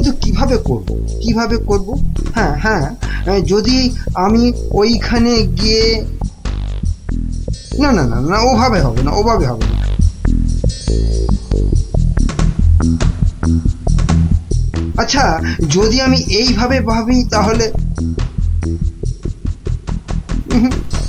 কিন্তু কিভাবে করব? হ্যাঁ হ্যাঁ, যদি আমি ওইখানে গিয়ে, না না না না, ওভাবে হবে না। আচ্ছা, যদি আমি এইভাবে ভাবি তাহলে,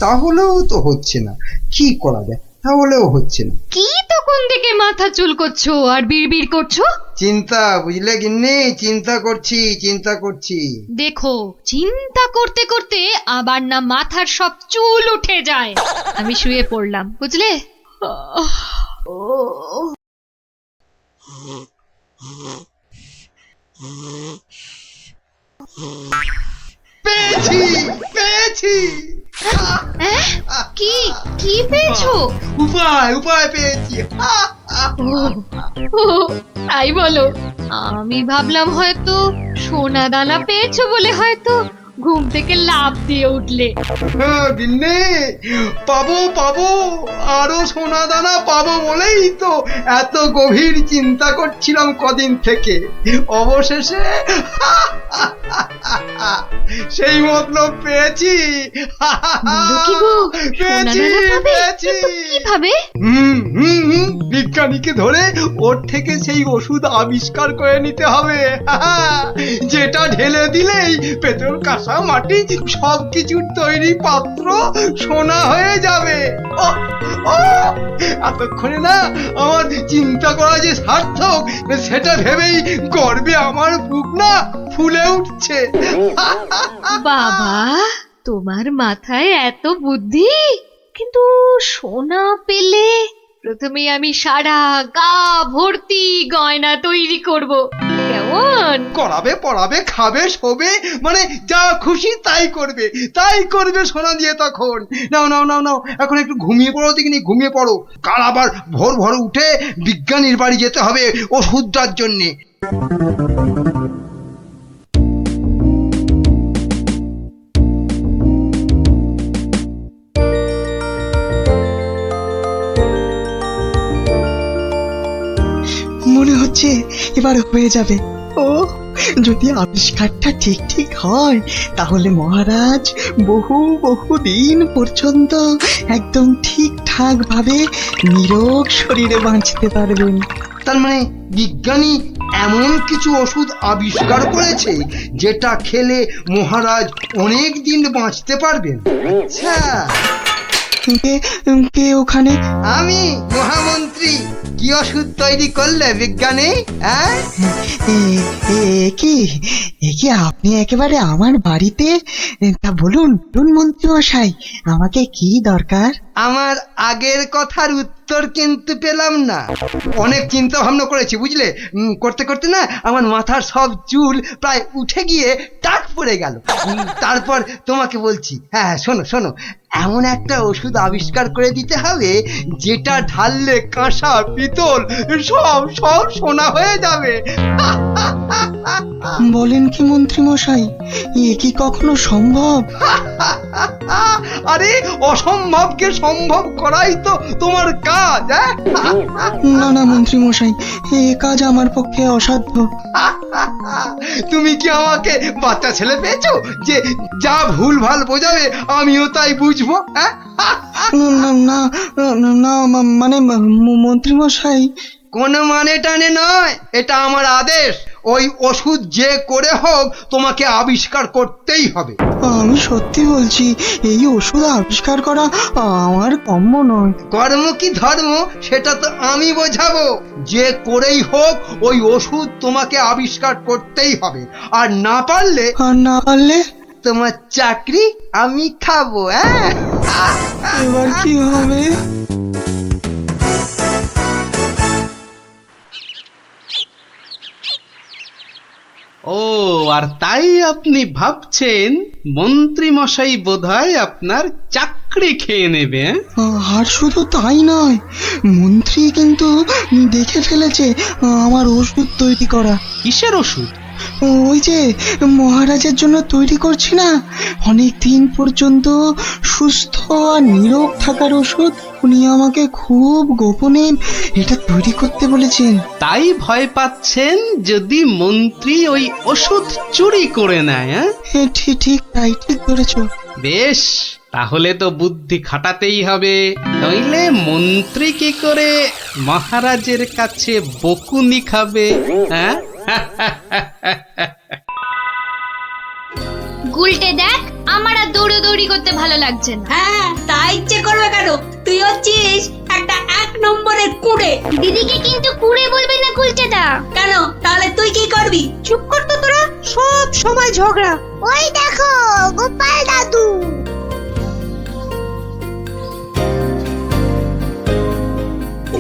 তাহলেও তো হচ্ছে না। কি করা যায়? তাহলেও হচ্ছে না। কি তখন থেকে মাথা চুলকোচ্ছো আর বিড়বিড় করছো? চিন্তা, বুঝলে গিন্নি, চিন্তা করছি। দেখো, চিন্তা করতে করতে আবার না মাথার সব চুল উঠে যায়। আমি শুয়ে পড়লাম, বুঝলে? পেয়েছি। কি কি পেয়েছো? উপায় পেয়েছি। ও, তাই বলো? আমি ভাবলাম হয়তো সোনা দানা পেয়েছো বলে হয়তো ঘুম থেকে লাফ দিয়ে উঠলে। গিন্নি, পাবো, আরো সোনা দানা পাবো বলেই তো এত গভীর চিন্তা করছিলাম কদিন থেকে। অবশেষে সেই মতলব পেয়েছি। বলো কি গো, সোনা দানা পাবে? কিন্তু কিভাবে? বিজ্ঞানীকে ধরে ওর থেকে সেই ওষুধ আবিষ্কার করে নিতে হবে, যেটা ঢেলে দিলেই পেট্রোল, কাঁসা, মাটি সবকিছুর তৈরি পাত্র সোনা হয়ে যাবে। এতক্ষণে না আমার চিন্তা করা যে সার্থক, সেটা ভেবেই গর্বে আমার বুক না ফুলে উঠছে। বাবা, তোমার মাথায় এত বুদ্ধি! কিন্তু সোনা পেলে প্রথমে আমি সারা গা ভর্তি গয়না তৈরি করব, কেমন? করাবে, পড়াবে, খাবে, শোবে, মানে যা খুশি তাই করবে সোনা দিয়ে। তখন নাও, এখন একটু ঘুমিয়ে পড়ো দেখিনি, ঘুমিয়ে পড়ো। কাল আবার ভোর উঠে বিজ্ঞানীর বাড়ি যেতে হবে ওষুধটার জন্যে। মনে হচ্ছে এবার হয়ে যাবে। ও, যদি আবিষ্কারটা ঠিক হয় তাহলে মহারাজ বহু দিন পর্যন্ত একদম ঠিকঠাক ভাবে নিরোগ শরীরে বাঁচতে পারবেন। তার মানে বিজ্ঞানী এমন কিছু ওষুধ আবিষ্কার করেছে যেটা খেলে মহারাজ অনেক দিন বাঁচতে পারবেন। আচ্ছা, কে ওখানে? আমি মহামন্ত্রী। কি ওষুধ তৈরি করলে বিজ্ঞানী? কি আপনি একেবারে আমার বাড়িতে? তা বলুন মন্ত্রী মশাই, আমাকে কি দরকার? আমার আগের কথার উত্তর কিন্তু পেলাম না। অনেক চিন্তা ভাবনা করেছি, বুঝলে। করতে না আমার মাথার সব চুল প্রায় উঠে গিয়ে টাক পড়ে গেল। তারপর তোমাকে বলছি, হ্যাঁ শোনো, এমন একটা ওষুধ আবিষ্কার করে দিতে হবে যেটা ঢাললে কাঁসা, পিতল সব সোনা হয়ে যাবে। বলেন কি মন্ত্রী মশাই, এ কি কখনো সম্ভব? আরে অসম্ভবকে সম্ভব করাই তো তোমার কাজ। না মন্ত্রী মশাই, এ কাজ আমার পক্ষে অসাধ্য। তুমি কি আমাকে বাচ্চা ছেলে পেয়েছো যে যা ভুলভাল বোঝাবে আমিও তাই বুঝবো? না মানে মন্ত্রী মশাই, কোনো মানে টানে নয়, এটা আমার আদেশ। ওই ওষুধ যে করে হোক তোমাকে আবিষ্কার করতেই হবে। আমি সত্যি বলছি, এই ওষুধ আবিষ্কার করা আমার কম্য নয়। কর্ম কি ধর্ম সেটা তো আমি বোঝাবো। যে করেই হোক ওই ওষুধ তোমাকে আবিষ্কার করতেই হবে। আর না পারলে তোমার চাকরি আমি খাবো। এবার কি হবে? ও, আর তাই আপনি ভাবছেন মন্ত্রী মশাই বোধহয় আপনার চাকরি খেয়ে নেবে? আর শুধু তাই নয়, মন্ত্রী কিন্তু দেখে ফেলেছে আমার ওষুধ তৈরি করা। কিসের ওষুধ? ওই যে মহারাজের জন্য তৈরি করছি না, অনেক দিন পর্যন্ত সুস্থ আর নীরোগ থাকার ওষুধ, উনি আমাকে খুব গোপনে এটা তৈরি করতে বলেছেন। তাই ভয় পাচ্ছেন যদি মন্ত্রী ওই ওষুধ চুরি করে নেয়? হ্যাঁ, ঠিক ঠিক তাই, ঠিক ধরেছো। বেশ, তাহলে তো বুদ্ধি খাটাতেই হবে, নইলে মন্ত্রী কি করে মহারাজের কাছে বকুনি খাবে? হ্যাঁ, গুলটে দেখ, আমার আর দৌড়ি করতে ভালো লাগছে না। হ্যাঁ, তাই ইচ্ছে করবে কেন? তুই হচ্ছিস একটা 1 নম্বরের কুড়ে। দিদিকে কিন্তু কুড়ে বলবি না গুলটেদা। কেন? তাহলে তুই কি করবি? চুপ কর তো তোরা, সব সময় ঝগড়া। ওই দেখো গোপাল দাদু।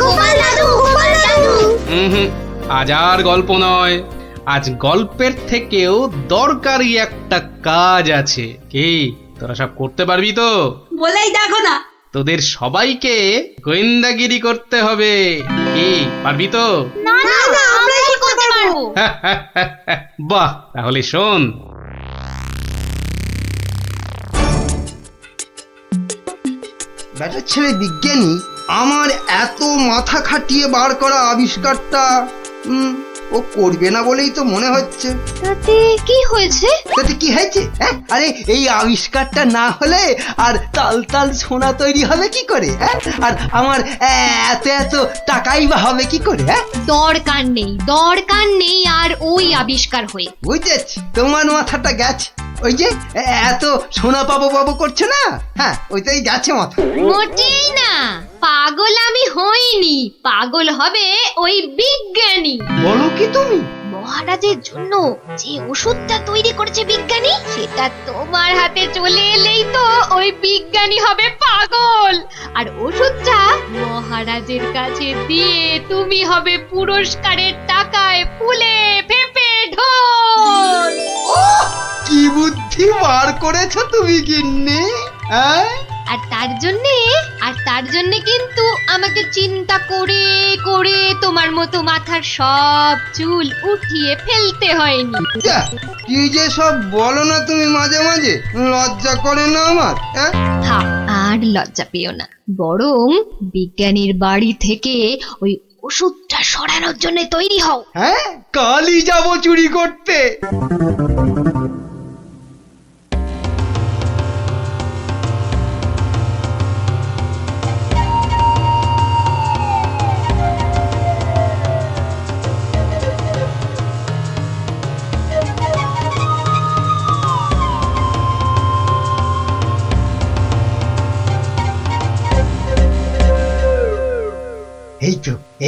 গোপাল দাদু, গোপাল দাদু। হুম, আজ আর গল্প নয়, আজ গল্পের থেকেও দরকারি একটা কাজ আছে। কি তোরা সব করতে পারবি তো? বলেই দেখো না। তোদের সবাইকে গোয়েন্দাগিরি করতে হবে। কি পারবি তো? না না, আমরা কি করতে পারবো? বাহ, তাহলে শোন। ব্যাটার ছেলে বিজ্ঞানী আমার এত মাথা খাটিয়ে বার করা আবিষ্কারটা ও করবে না বলেই তো মনে হচ্ছে। তাতে কি হয়েছে? তাতে কি হয়েছে? হ্যাঁ, আরে এই আবিষ্কারটা না হলে আর তাল তাল সোনা তৈরি হবে কি করে? হ্যাঁ, আর আমার এত এত টাকাই বা হবে কি করে? হ্যাঁ, দরকার নেই আর ওই আবিষ্কার হয়ে। বুঝেছি, তোমার মাথাটা গেছে। ওই যে এত সোনা পাবো পাবো করছে না, হ্যাঁ ওইটাই গেছে মাথা। মোটেই না, পাগল আমি হইনি, পাগল হবে ওই বিজ্ঞানী। বলো কি তুমি? মহারাজের জন্য যে ওষুধটা তৈরি করেছে বিজ্ঞানী, সেটা তোমার হাতে চলে এলেই তো ওই বিজ্ঞানী হবে পাগল, আর ওষুধটা মহারাজের কাছে দিয়ে তুমি হবে পুরস্কারের টাকায় ফুলে ফেপে ঢোল। কি বুদ্ধি বার করেছো তুমি গিন্নি, হ্যাঁ? আর তার জন্যে কিন্তু আমাকে চিন্তা করে করে তোমার মতো মাথার সব চুল উঠিয়ে ফেলতে হয়নি। যা, কি যে সব বলো না তুমি মাঝে মাঝে, লজ্জা করে না আমার? হ্যাঁ, থাক, আর লজ্জা পেও না, বরং বিজ্ঞানীর বাড়ি থেকে ওই ওষুধটা সরানোর জন্য তৈরি হও। হ্যাঁ, কালই যাবো চুরি করতে।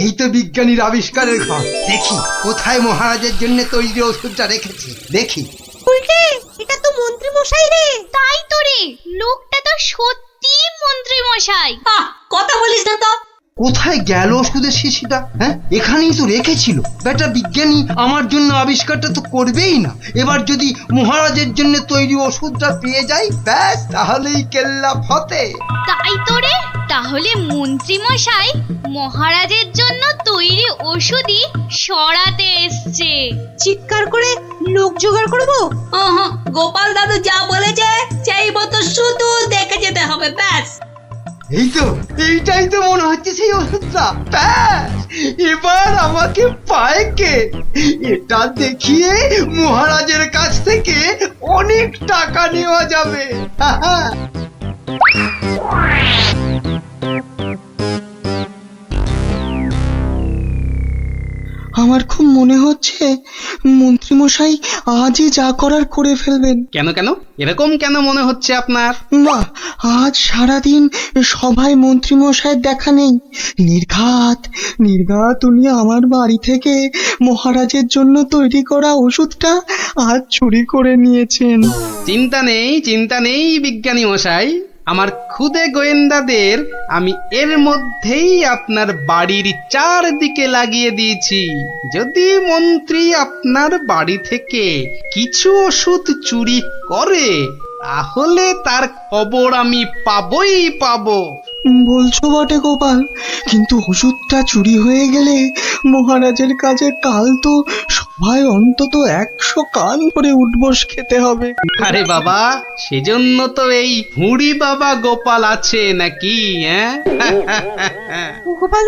এই তো বিজ্ঞানীর আবিষ্কারের ঘর। দেখি কোথায় মহারাজের জন্য তৈরি ওষুধটা রেখেছি, দেখি। উল্টে, এটা তো মন্ত্রী মশাই রে। তাই তো রে, লোকটা তো সত্যি মন্ত্রী মশাই। কথা বলিস না তো। কোথায় গেল ওষুধের শিশিটা? হ্যাঁ, এখানেই তো রেখেছিল। বেটা বিজ্ঞানী আমার জন্য আবিষ্কারটা তো করবেই না। এবার যদি মহারাজের জন্য তৈরি ওষুধটা পেয়ে যাই, ব্যাস তাহলেই কেল্লা ফতে। তাই তো রে, তাহলে মন্ত্রী মশাই মহারাজের জন্য তৈরি ওষুধই সরাতে এসছে। চিৎকার করে লোক জোগাড় করবো। গোপাল দাদু যা বলেছে সেই মতো শুধু দেখে যেতে হবে, ব্যাস। এইটাই তো মনে হচ্ছে সেই ওষুধটা। ব্যাস, এবার আমাকে পায় কে? এটা দেখিয়ে মহারাজের কাছ থেকে অনেক টাকা নেওয়া যাবে। আমার খুব মনে হচ্ছে মন্ত্রীমশাই আজই যা করার করে ফেলবেন। কেন কেন এরকম কেন মনে হচ্ছে আপনার? না, আজ সারাদিন সভায় মন্ত্রীমশাইয়ের দেখা নেই। নির্ঘাত উনি আমার বাড়ি থেকে মহারাজের জন্য তৈরি করা ওষুধটা আজ চুরি করে নিয়েছেন। চিন্তা নেই বিজ্ঞানী মশাই, আমার খুদে গোয়েন্দাদের আমি এর মধ্যেই আপনার বাড়ির চারদিকে লাগিয়ে দিয়েছি। যদি মন্ত্রী আপনার বাড়ি থেকে কিছু ওষুধ চুরি করে, তাহলে তার খবর আমি পাবই পাবো। বলছো বটে গোপাল, কিন্তু ওষুধটা চুরি হয়ে গেলে মহারাজের কাছে কাল তো সভায় অন্তত 100 কান ভরে উঠবস খেতে হবে। আরে বাবা, সেজন্য তো এই হুড়ি বাবা গোপাল আছে নাকি, হ্যাঁ? গোপাল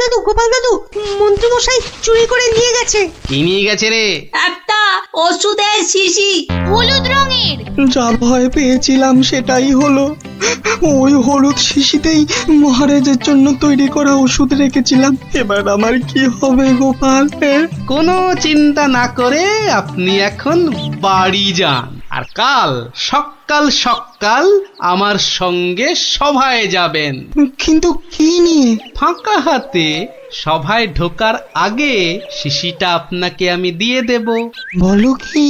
দাদু মন্ত্রী মশাই চুরি করে নিয়ে গেছে। কি নিয়ে গেছে রে? একটা ওষুধের শিশি। হলুদ রঙের। যা ভয় পেয়েছিলাম সেটাই হলো। ওই হলুদ শিশিতেই মহারাজের জন্য তৈরি করা ওষুধ রেখেছিলাম। এবার আমার কি হবে গোপাল? কোনো চিন্তা না করে আপনি এখন বাড়ি যান, আর কাল সকাল সকাল আমার সঙ্গে সভায় যাবেন। কিন্তু কি নিয়ে? ফাঁকা হাতে সভায় ঢোকার আগে শিশিটা আপনাকে আমি দিয়ে দেব। বলো কি?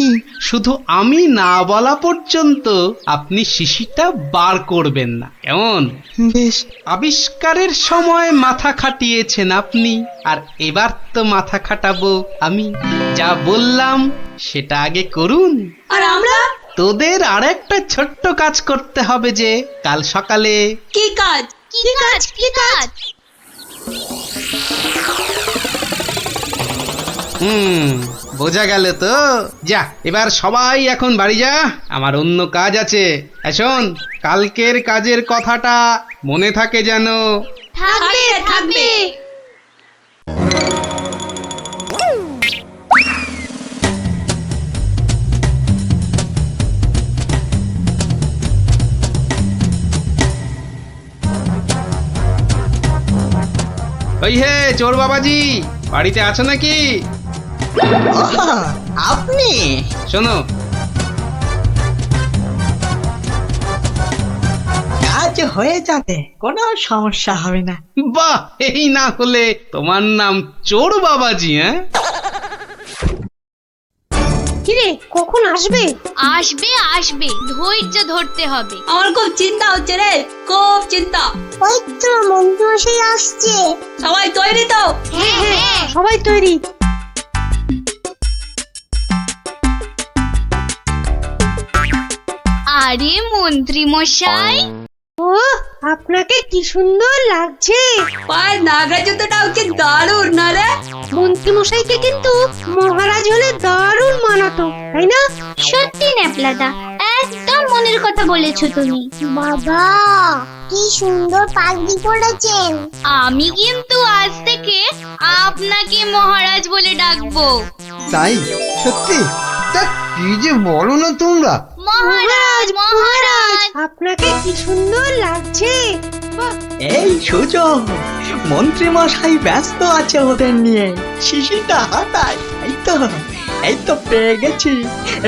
শুধু আমি না বলা পর্যন্ত আপনি শিশিটা বার করবেন না, কেমন? বেশ। আবিষ্কারের সময় মাথা খাটিয়েছেন আপনি, আর এবার তো মাথা খাটাবো আমি। যা বললাম সেটা আগে করুন। আর আমরা? তোদের আর একটা ছোট্ট কাজ করতে হবে, যে কাল সকালে। কি কাজ? কি কাজ? কি কাজ? বোঝা গেল তো? যা, এবার সবাই এখন বাড়ি যা, আমার অন্য কাজ আছে। শোন, কালকের কাজের কথাটা মনে থাকে যেন। থাকবে থাকবে। ওই হে চোর বাবাজি, বাড়িতে আছো নাকি? আপনি? শোনো, কাজ হয়ে যাবে, কোনো সমস্যা হবে না। বাহ, এই না হলে তোমার নাম চোর বাবাজি? হ্যাঁ, কিরে কখন আসবে? আসবে আসবে, ধৈর্য ধরতে হবে। আমার খুব চিন্তা হচ্ছে রে, খুব চিন্তা। ওই তো মন্ত্রী মশাই আসছে। সবাই তৈরি তো? হ্যাঁ হ্যাঁ। সবাই তৈরি। আরে মন্ত্রী মশাই, ও আপনাকে কি সুন্দর লাগছে। পায়ের নাগরা জুতোটাও কি দারুণ না রে? মন্ত্রী মশাইকে কিন্তু মহারাজ হলে দারুণ মানাতো, তাই না? সত্যি ন্যাপলাদা, একদম মনের কথা বলেছো তুমি। বাবা কি সুন্দর পাগড়ি পরেছেন। আমি কিন্তু আজ থেকে আপনাকে মহারাজ বলে ডাকবো। তাই? সত্যি? তা কি যে বলো না তোমরা। মহারাজ মহারাজ। আপনাকে কি সুন্দর লাগছে। বাহ, এই সুযোগ, মন্ত্রী মশাই ব্যস্ত আছে ওদের নিয়ে। শিশিটা হাতায়। এই তো পেয়ে গেছি।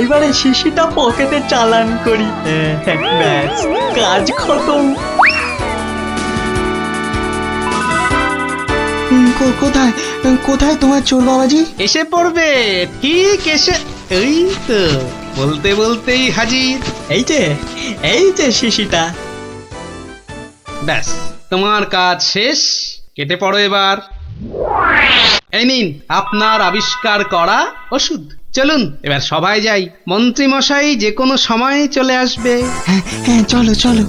এবারে শিশিটা পকেটে চালান করি। ব্যাস, কাজ খতম। কোথায় কোথায় তোমার চোর বাবাজি? এসে পড়বে, ঠিক এসে। এই তো বলতে বলতেই হাজির। এই যে শিশিটা। ব্যাস, তোমার কাজ শেষ, কেটে পড়ো এবার। এই নিন আপনার আবিষ্কার করা ওষুধ। চলুন এবার সবাই যাই, মন্ত্রী মশাই যে কোনো সময় চলে আসবে। হ্যাঁ চলো চলো।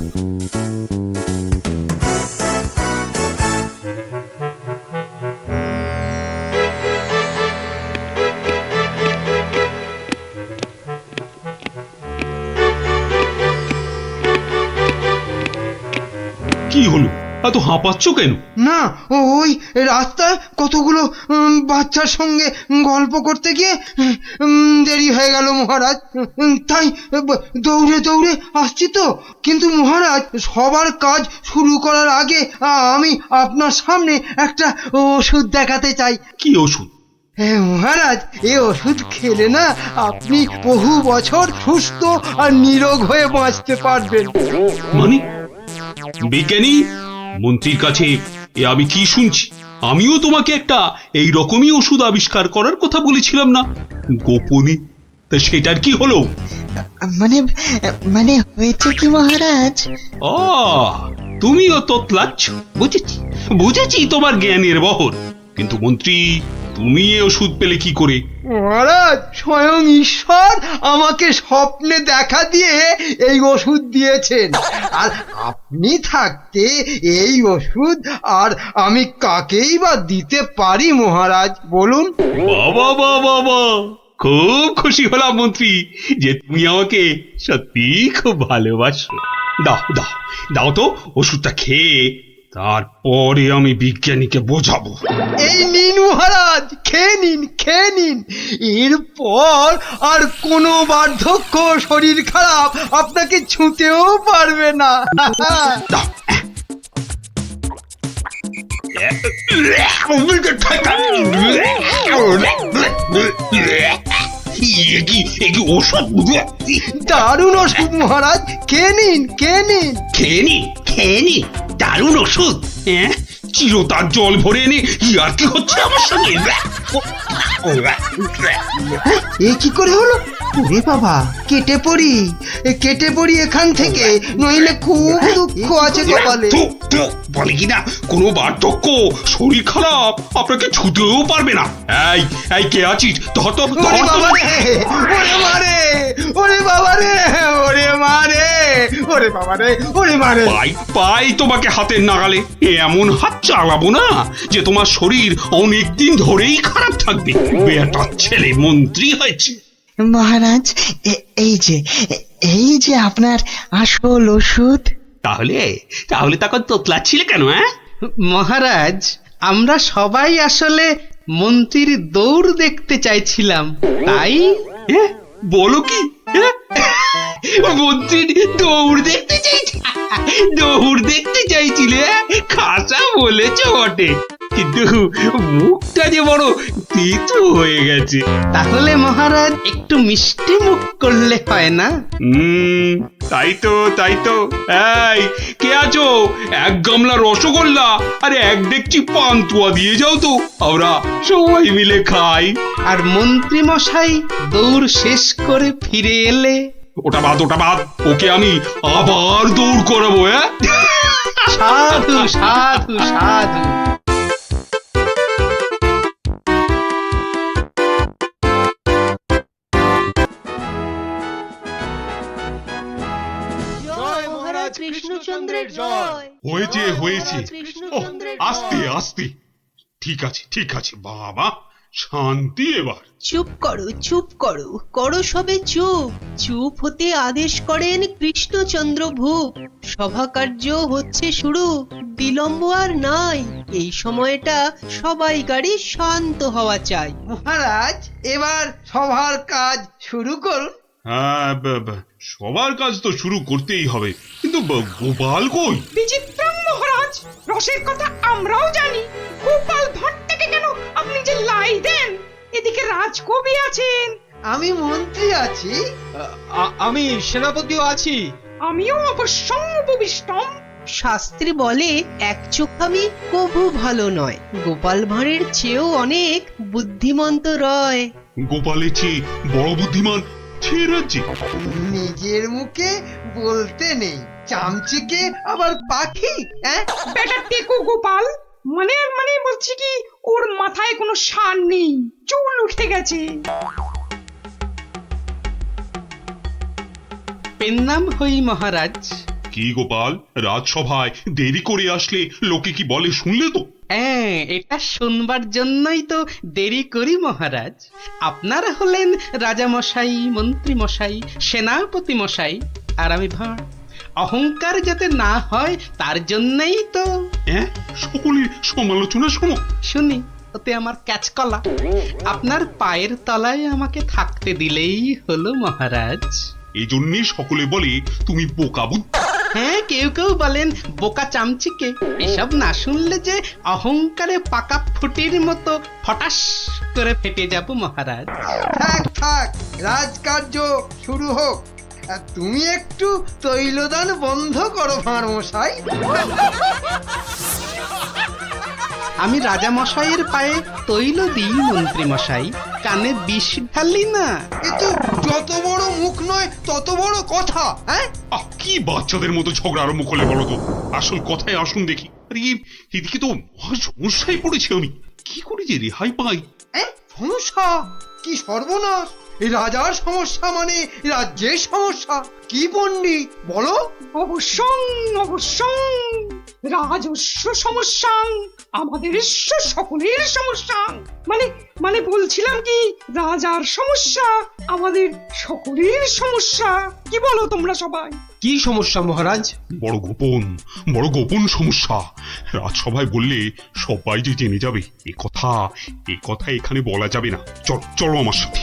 কি হলো, এত হাঁপাচ্ছ কেন? না, ওই রাস্তায় কতগুলো বাচ্চার সঙ্গে গল্প করতে গিয়ে দেরি হয়ে গেল মহারাজ। তাই দৌড়ে দৌড়ে আসছি তো। কিন্তু মহারাজ, সবার কাজ শুরু করার আগে আমি আপনার সামনে একটা ওষুধ দেখাতে চাই। কি ওষুধ? হ্যাঁ মহারাজ, এই ওষুধ খেলে না আপনি বহু বছর সুস্থ আর নিরোগ হয়ে বাঁচতে পারবেন। মানে বিজ্ঞানী মন্ত্রীর কাছে এ আমি কি শুনছি? আমিও তোমাকে একটা এই রকমই ওষুধ আবিষ্কার করার কথা বলেছিলাম না গোপনে? তা সেটার কি হলো? মানে হয়েছে কি মহারাজ? তুমিও তোতলাচ্ছ। বুঝেছি তোমার জ্ঞানের বহর, কিন্তু মন্ত্রী তুমি এ ওষুধ পেলে কি করে? মহারাজ, স্বয়ং ঈশ্বর আমাকে স্বপ্নে দেখা দিয়ে এই ওষুধ দিয়েছেন। আর আপনি থাকতে এই ওষুধ আর আমি কাকেই বা দিতে পারি মহারাজ, বলুন? বাবা বাবা বাবা, খুব খুশি হলাম মন্ত্রী যে তুমি আমাকে সত্যি খুব ভালোবাসো। দাও দাও দাও তো ওষুধটা খেয়ে তারপরে আমি বিজ্ঞানীকে বোঝাবো। এই নিন মহারাজ, খেয়ে নিন, খেয়ে নিন। এরপর আর কোনো বার্ধক্য শরীর খারাপ আপনাকে ছুঁতেও পারবে না। দাও। এ কি ওষুধ? দারুণ ওষুধ মহারাজ, খেয়ে নিন, খেয়ে নিন। খেয়ে নি দারুণ ওষুধ। চিরতার জল ভরে এনে আর কি হচ্ছে আমার সঙ্গে? এ কি করে হলো? ওরে বাবা, কেটে পড়ি, কেটে পড়ি এখান থেকে, নইলে খুব দুঃখ আছে কপালে। বলে কিনা কোনো বার্ধক্য শরীর খারাপ আপনাকে ছুতেও পারবে না। এই এই কে আছিস? ধর তো, ওরে বাবা রে, ওরে মারে, ওরে বাবা রে, ওরে মারে, ওরে বাবা রে, ওরে মারে। পাই তোমাকে হাতের নাগালে। এমন হাত চালাবো না যে তোমার শরীর অনেক দিন ধরেই খারাপ থাকবে। বেটার ছেলে মন্ত্রী হয়েছে। মহারাজ, এই যে আপনার আসল ওষুধ। তাহলে তাহলে তখন তোতলাচ্ছিলে কেন? মহারাজ, আমরা সবাই আসলে মন্ত্রীর দৌড় দেখতে চাইছিলাম, তাই। বলো কি? মন্ত্রীর দৌড় দেখতে চাইছি? দৌড় দেখতে চাইছিলে? খাসা বলেছ বটে, কিন্তু মুখটা যে বড় তেতো হয়ে গেছে। তাহলে মহারাজ একটু মিষ্টি মুখ করলে হয় না? তাই তো তাই তো। এই কে আছো? এক গামলা রসগোল্লা আর এক ডেকচি পান্তুয়া দিয়ে যাও তো, আমরা সবাই মিলে খাই। আর মন্ত্রী মশাই দৌড় শেষ করে ফিরে এলে? ওটা বাদ, ওকে আমি আবার দৌড় করাবো। সাধু সাধু সাধু। কৃষ্ণচন্দ্রের জয়। হয়েছে। আস্তে আস্তে। ঠিক আছে বাবা, শান্তি এবার। চুপ করো, করো সবে চুপ। চুপ হতে আদেশ করেন কৃষ্ণচন্দ্র ভূপ। সভা কার্য হচ্ছে শুরু, বিলম্ব আর নাই। এই সময়টা সবাইকারই শান্ত হওয়া চাই। মহারাজ, এবার সবার কাজ শুরু করুন। হ্যাঁ, সবার কাজ তো শুরু করতেই হবে, কিন্তু গোপাল কই? বিচিত্রম মহারাজ, রসের কথা আমরাও জানি। গোপাল ভাঁড় থেকে কেন আপনি যে লাই দেন? এদিকে রাজকবি আছেন, আমি মন্ত্রী আছি, আমি সেনাপতিও আছি। আমিও অবশ্যম উপবিষ্টম। শাস্ত্রে বলে এক চোখামি কভু ভালো নয়। গোপাল ভাঁড়ের চেয়েও অনেক বুদ্ধিমন্ত রয়। গোপালের চেয়ে বড় বুদ্ধিমান রাজ্যে? নিজের মুখে বলতে নেই, চামচিকে আবার পাখি। বেটা টেকো গোপাল, মানে বলছি কি, ওর মাথায় কোনো সার নেই, চুল উঠে গেছে। পেন্নাম হই মহারাজ। কি গোপাল, রাজসভায় দেরি করে আসলে লোকে কি বলে শুনলে তো? এটা শুনবার জন্যই তো দেরি করি মহারাজ। আপনারা হলেন রাজামশাই, মন্ত্রী মশাই, সেনাপতি মশাই, আর আমি ভাঁড়। অহংকার যাতে না হয় তার জন্যই তো। সকলের সমালোচনা শোনো। শুনি, ওতে আমার ক্যাচকলা। আপনার পায়ের তলায় আমাকে থাকতে দিলেই হলো মহারাজ। এই জন্যই সকলে বলে তুমি বোকা বুদ্ধি। হ্যাঁ, কেউ বলেন বোকা চামচিকে। এসব না শুনলে যে অহংকারে পাকা ফুটির মতো ফটাস করে ফেটে যাব মহারাজ। থাক, রাজকার্য শুরু হোক। তুমি একটু তৈলদান বন্ধ করো ভাঁড় মশাই। আমি রাজা মশাইয়ের পায়ে তৈল দিই মন্ত্রী মশাই, কানে বিষ ঢালি না। এ তো যত বড় মুখ নয় তত বড় কথা। কি বাচ্চাদের মতো ঝগড়া আরম্ভ করলে বলো তো? আসল কথায় আসুন দেখি। আরে এদিকে তো মহা সমস্যায় পড়েছি আমি, কি করে যে রেহাই পাই? সমস্যা? কি সর্বনাশ! এই রাজার সমস্যা মানে রাজ্যের সমস্যা। কি পণ্ডিত বলো? অবশ্যম রাজস্ব সমস্যা আমাদের সকলের সমস্যা। মানে মানে বলছিলাম কি, রাজার সমস্যা আমাদের সকলের সমস্যা। কি বলো তোমরা সবাই? কি সমস্যা মহারাজ? বড় গোপন সমস্যা। রাজসভায় বললে সবাই যে জেনে যাবে, এ কথা এখানে বলা যাবে না। চলো আমার সাথে।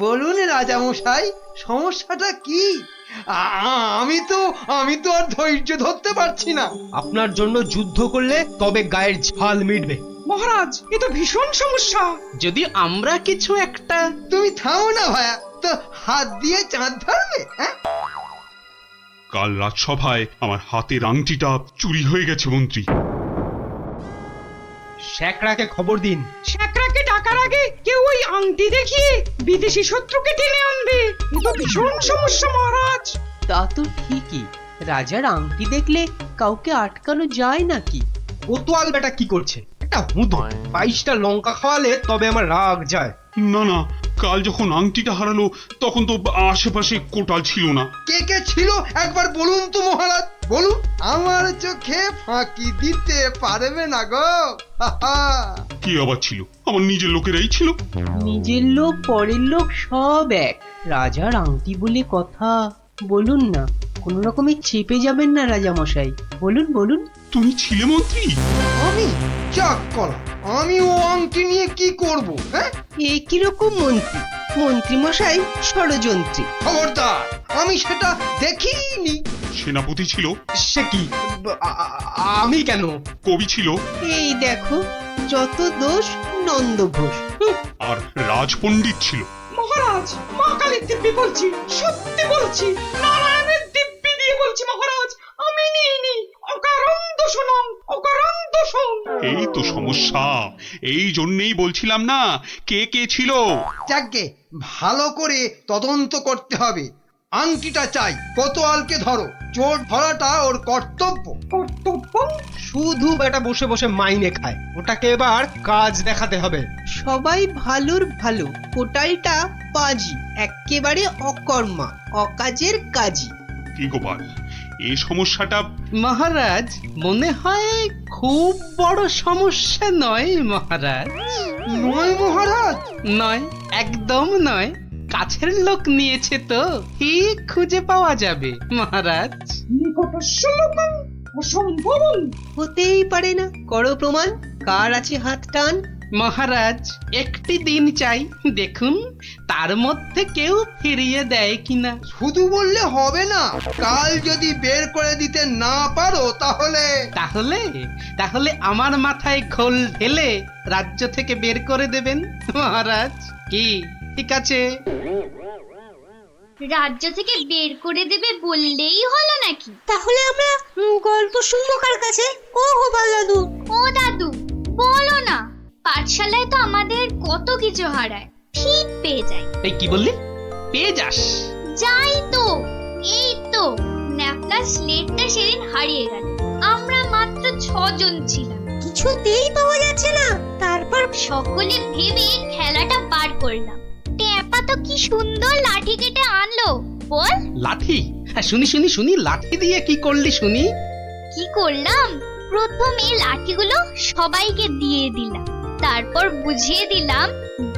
বলুন রাজামশাই, সমস্যাটা কি? আমি তো আর ধৈর্য ধরতে পারছি না। আপনার জন্য যুদ্ধ করলে তবে গায়ের ঝাল মিটবে। মহারাজ, এ তো ভীষণ সমস্যা। যদি আমরা কিছু একটা... তুমি থামো না ভায়া, তো হাত দিয়ে চাঁদ ধরবে? হ্যাঁ, কাল রাজসভায় আমার হাতের আংটিটা চুরি হয়ে গেছে মন্ত্রী। শ্যাকরাকে খবর দিন। শ্যাকরাকে ডাকার আগে কেউ ওই আংটি দেখিয়ে বিদেশি শত্রুকে টেনে আনবে। এ তো ভীষণ সমস্যা মহারাজ। তা তো ঠিকই, রাজার আংটি দেখলে কাউকে আটকানো যায় নাকি? কোতোয়াল বেটা কি করছে? একটা হুঁদো 22টা লঙ্কা খাওয়ালে তবে আমার রাগ যায়। না, কাল যখন আংটিটা হারালো তখন তো আশেপাশে কোটাল ছিল না। কে কে ছিল একবার বলুন তো মহারাজ, বলুন। আমার চোখে ফাঁকি দিতে পারবে না গো। কি আবার ছিল? আমার নিজের লোকেরাই ছিল। নিজের লোক পরের লোক সব এক। রাজার আংটি বলে কথা, বলুন না, কোনো রকমে চেপে যাবেন না রাজা মশাই। বলুন। তুমি ছিলে মন্ত্রী? আমি চাক করা, আমি ও আংটি নিয়ে কি করব? হ্যাঁ, এ কিরকম মন্ত্রী? মন্ত্রী মশাই ষড়যন্ত্রী। খবরদার, আমি সেটা দেখিনি। সেনাপতি ছিল? সে কি? আমি কেন? কবি ছিল? এই দেখো, যত দোষ নন্দ ঘোষ। আর রাজপণ্ডিত ছিল? মহারাজ, মা কালীর দিব্যি বলছি, সত্যি বলছি, নারায়ণের দিব্যি দিয়ে বলছি মহারাজ, আমি নিইনি। অকারণ দোষণং, অকারণ দোষণ। এই তো সমস্যা। এই জন্যই বলছিলাম না, কে ছিল। যাকে ভালো করে তদন্ত করতে হবে। আংটিটা চাই, কোতোয়ালকে ধরো। চোর ধরাটা ওর কর্তব্য। কর্তব্য? শুধু বেটা বসে বসে মাইনে খায়, ওটাকে এবার কাজ দেখাতে হবে। সবাই ভালোর ভালো, কোটালটা বাজি, একেবারে অকর্মা, অকাজের কাজী। কি গোপাল, এই সমস্যাটা... মহারাজ, মনে হয় খুব বড় সমস্যা নয় মহারাজ। নয় মহারাজ? নয়, একদম নয়। কাছের লোক নিয়েছে তো ঠিক খুঁজে পাওয়া যাবে মহারাজ। নিকটস্য লোকং অসম্ভবং। হতেই পারে না। করো প্রমাণ, কার আছে হাত টান। মহারাজ, একটি দিন চাই, দেখুন তার মধ্যে কেউ ফিরিয়ে দেয় কিনা। শুধু বললে হবে না, কাল যদি বের করে দিতে না পারো তাহলে... তাহলে আমার মাথায় খোল ঢেলে রাজ্য থেকে বের করে দেবেন মহারাজ। কি ঠিক আছে? রাজ্য থেকে বের করে দেবে বললেই হলো নাকি? তাহলে আমরা গল্প শুনবো কার কাছে? ও গোপাল দাদু। ও দাদু, বলো না। পাঠশালায় তো আমাদের কত কিছু হারায়, ঠিক পেয়ে যাই। এই কি বললি? পেয়ে যাস? যাই তো, এই তো ন্যাপলা স্লেটটা সেদিন হারিয়ে গেল। আমরা মাত্র 6 জন ছিলাম, কিছুতেই পাওয়া যাচ্ছে না। তারপর সকলে ভেবে খেলাটা বার করলাম। ট্যাপা তো কি সুন্দর লাঠি কেটে আনলো, বল। লাঠি? হ্যাঁ, শুনি, লাঠি দিয়ে কি করলি শুনি? কি করলাম? প্রথমে লাঠিগুলো সবাইকে দিয়ে দিলাম, তারপর বুঝিয়ে দিলাম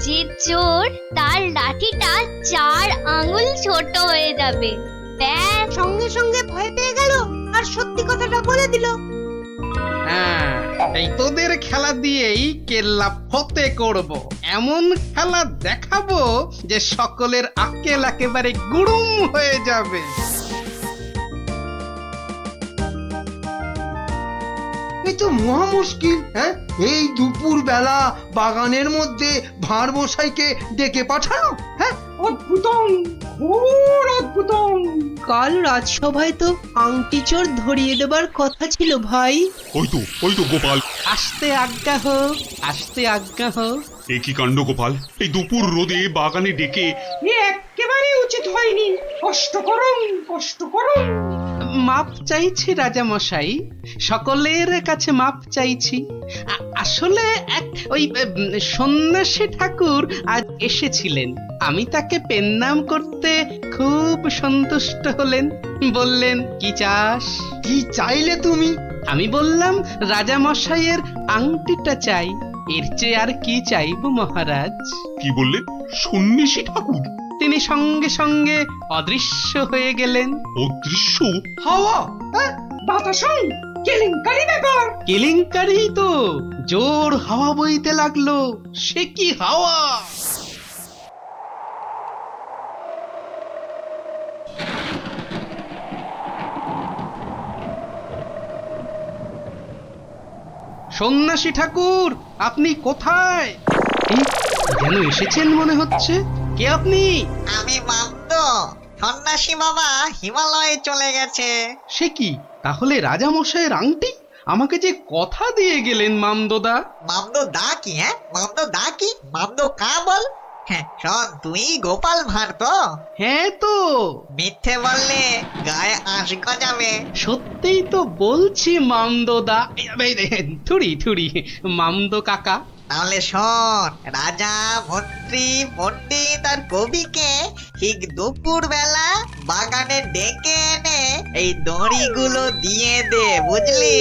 যে চোর তার লাঠিটা 4 আঙুল ছোট হয়ে যাবে। ব্যাস, সঙ্গে সঙ্গে ভয় পেয়ে গেল আর সত্যি কথাটা বলে দিল। হ্যাঁ, এই তোদের খেলা দিয়েই কেল্লা ফতে করব। এমন খেলা দেখাবো যে সকলের আক্কেল একেবারে গুড়ুম হয়ে যাবে। এই তো মহা মুশকিল। হ্যাঁ, এই দুপুর বেলা বাগানের মধ্যে ভাঁড় মশাইকে ডেকে পাঠানো। হ্যাঁ, অদ্ভুতং, ঘোর অদ্ভুতং। কাল রাজসভায় তো আংটি চোর ধরিয়ে দেবার কথা ছিল ভাই। ওই তো গোপাল। আসতে আজ্ঞা হোক। এ কি কাণ্ড গোপাল, এই দুপুর রোদে বাগানে ডেকে। এ একেবারে উচিত হয়নি। কষ্ট করুন, কষ্ট করুন। মাপ চাইছি রাজা মশাই, সকলের কাছে মাপ চাইছি। আসলে এক ওই সন্ন্যাসী ঠাকুর আজ এসেছিলেন, আমি তাকে পেন্নাম করতে খুব সন্তুষ্ট হলেন। বললেন কি চাস? কি চাইলে তুমি? আমি বললাম রাজা মশাইয়ের আংটিটা চাই, এর চেয়ে আর কি চাইব মহারাজ। কি বললেন? সন্ন্যাসী ঠাকুর? তিনি সঙ্গে সঙ্গে অদৃশ্য হয়ে গেলেন। অদৃশ্য? হাওয়া? বাতাসন, কেলেঙ্কারি ব্যাপার। কেলেঙ্কারি তো, জোর হাওয়া বইতে লাগলো। সে কি হাওয়া! সন্ন্যাসী ঠাকুর, আপনি কোথায়? এই, যেন এসেছেন মনে হচ্ছে। কে আপনি? আমি মামদ, সন্ন্যাসী বাবা হিমালয়ে চলে গেছে। সে কি, তাহলে রাজা মশাইয়ের আংটি? আমাকে যে কথা দিয়ে গেলেন মামদোদা। মামদ দা কি? হ্যাঁ, মামদ দা কি? মামদ কা বল? হ্যাঁ শোন, তুই গোপাল ভাঁড় তো? হ্যাঁ তো। মিথ্যে বললে গায়ে আঁশ গজাবে। সত্যিই তো বলছি মামদোদা। থুড়ি থুড়ি মামদো কাকা। তাহলে শোন, রাজা মন্ত্রী পণ্ডিত আর কবিকে ঠিক দুপুর বেলা বাগানে ডেকে এনে এই দড়িগুলো দিয়ে দে, বুঝলি?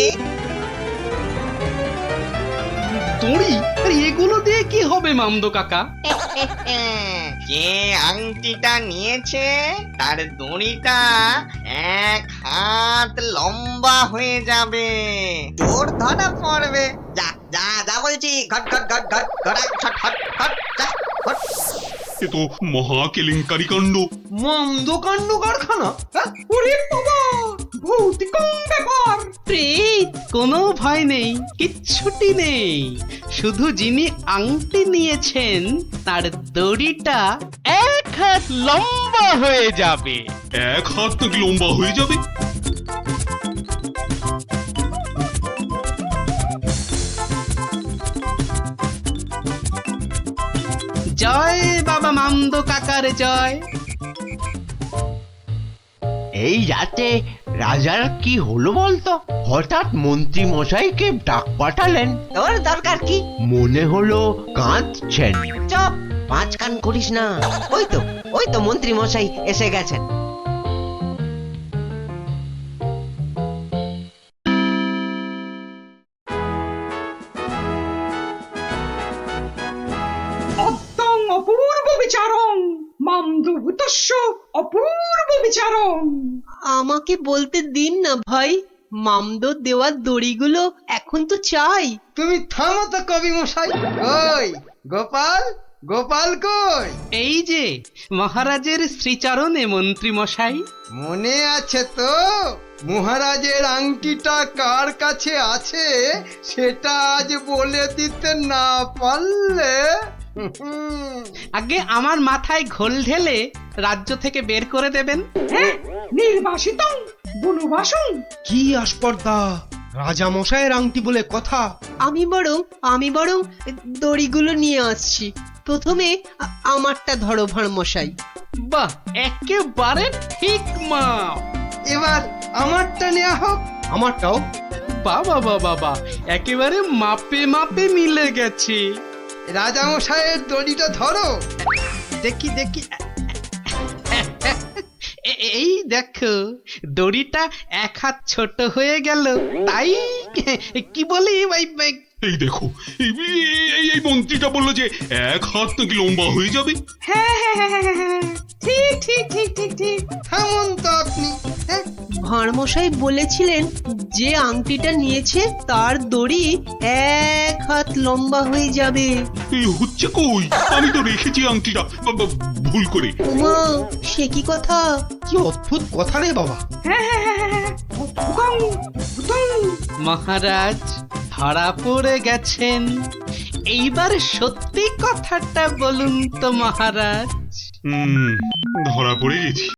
দড়ি? আরে এগুলো দিয়ে কি হবে মামদো কাকা? যে আংটিটা নিয়েছে তার দড়িটা 1 হাত লম্বা হয়ে যাবে, তোর ধরা পড়বে। যা যা যা বলছি, ঘট ঘট ঘট ঘট ঘট ঘট ঘট ঘট যা ঘট। এ তো মহা কেলেঙ্কারি কাণ্ড। মন্দ কাণ্ড কারখানা। ওরে বাবা, ভৌতিক ব্যাপার। প্রেত! কোনো ভয় নেই, কিচ্ছুটি নেই। শুধু যিনি আংটি নিয়েছেন তার দড়িটা 1 হাত লম্বা হয়ে যাবে। 1 হাত নাকি লম্বা হয়ে যাবে? জয় বাবা মামদো কাকার জয়। এই রাতে রাজার কি হলো বলতো? হঠাৎ মন্ত্রী মশাইকে ডাক পাঠালেন। তোর দরকার কি? মনে হলো কাঁদছেন। চুপ! পাঁচ কান করিস না। ওই তো মন্ত্রী মশাই এসে গেছেন। অদ্যং অপূর্ব বিচারং, মামদভূতস্য অপূর্ব বিচারং। আমাকে বলতে দিন না ভাই, মামদো দেওয়ার দড়িগুলো এখন তো চাই। তুমি থামো তো কবি মশাই। কই গোপাল? গোপাল কই? এই যে মহারাজের শ্রীচরণে মন্ত্রী মশাই। মনে আছে তো? মহারাজের আংটিটা কার কাছে আছে সেটা আজ বলে দিতে না পারলে আগে আমার মাথায় ঘোল ঢেলে রাজ্য থেকে বের করে দেবেন। হ্যাঁ, নির্বাসিতং বনবাসং। কি আস্পর্ধা! রাজা মশাইয়ের আংটি বলে কথা। আমি বরং দড়িগুলো নিয়ে আসছি। প্রথমে আমারটা ধরো ভাঁড় মশাই। বাহ, একেবারে ঠিক মাপ। এবার আমারটা নেওয়া হোক। আমারটাও। বাবা বাবা বাবা, একেবারে মাপে মাপে মিলে গেছে। রাজা মশাইয়ের দড়িটা ধরো। দেখি দেখি। এই দেখো, দড়িটা 1 হাত ছোট হয়ে গেল। তাই কি বলি এই দেখো, এই মন্ত্রীটা বললো যে 1 হাত নাকি লম্বা হয়ে যাবে। হ্যাঁ হ্যাঁ হ্যাঁ হ্যাঁ হ্যাঁ, ঠিক ঠিক ঠিক ঠিক ঠিক। থামুন তো আপনি। ভাঁড় মশাই বলেছিলেন যে আংটিটা নিয়েছে তার দড়ি 1 হাত লম্বা হয়ে যাবে। এই হচ্ছে কই? আমি তো রেখেছি আংটিটা ভুল করে। উমা, সে কি কথা! কি অদ্ভুত কথা রে বাবা। হ্যাঁ হ্যাঁ হ্যাঁ হ্যাঁ হ্যাঁ, অদ্ভুতং অদ্ভুতং। মহারাজ ধরা পড়ে গেছেন। এইবার সত্যি কথাটা বলুন তো মহারাজ। ধরা পড়ে গেছি।